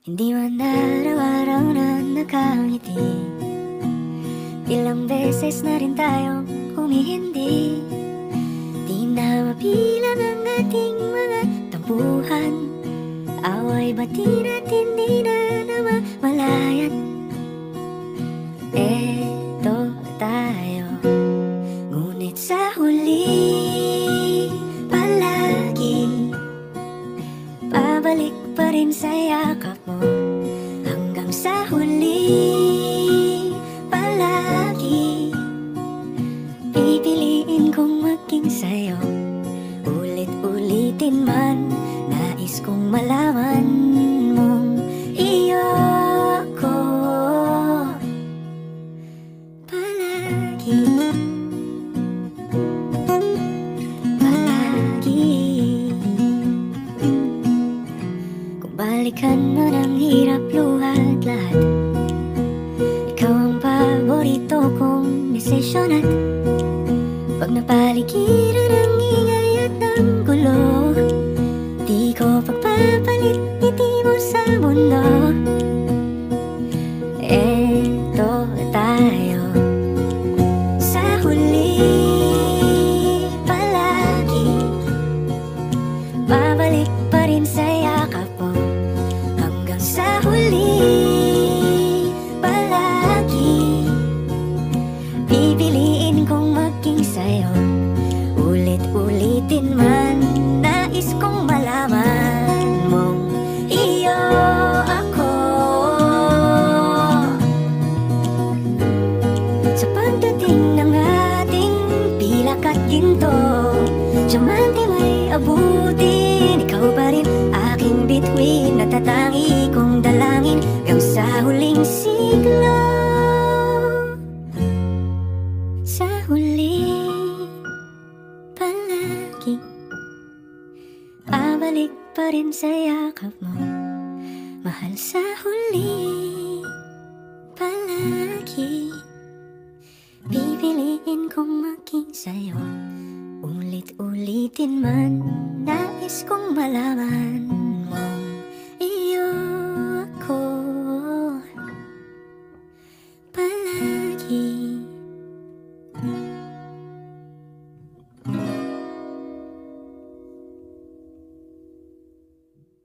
Hindi man araw-araw na nakangiti. Ilang beses na rin tayong humihindi. Di na mapilan ang ating mga tampuhan. Away bati natin di na namamalayan. Eto tayo, ngunit sa huli palagi pabalik pa rin sa yakap mo. Hanggang sa huli palagi pipiliin kong maging sa'yo. Ulit-ulitin man, nais kong malaman mong iyo ako palagi. Balikan mo ng hirap, luhat lahat. Ikaw ang paborito kong desisyon at pag napaligiran ang ingay at ang gulo, di ko pagpapalit ngiti mo sa mundo. Eto tayo, sa huli palagi babalik pa rin sa yakap mo. Sa huli palagi pipiliin kong maging sa'yo. Ulit-ulitin man, nais kong malaman mong iyo ako. Sa pagdating ng ating pilak at ginto, diamante may abutin, ikaw pa rin aking bituin. Natatangi kong dalangin hanggang sa huling siglo. Sa huli palagi babalik pa rin sa yakap mo. Mahal, sa huli palagi pipiliin kong maging sa'yo. Ulit-ulitin man, nais kong malaman mo.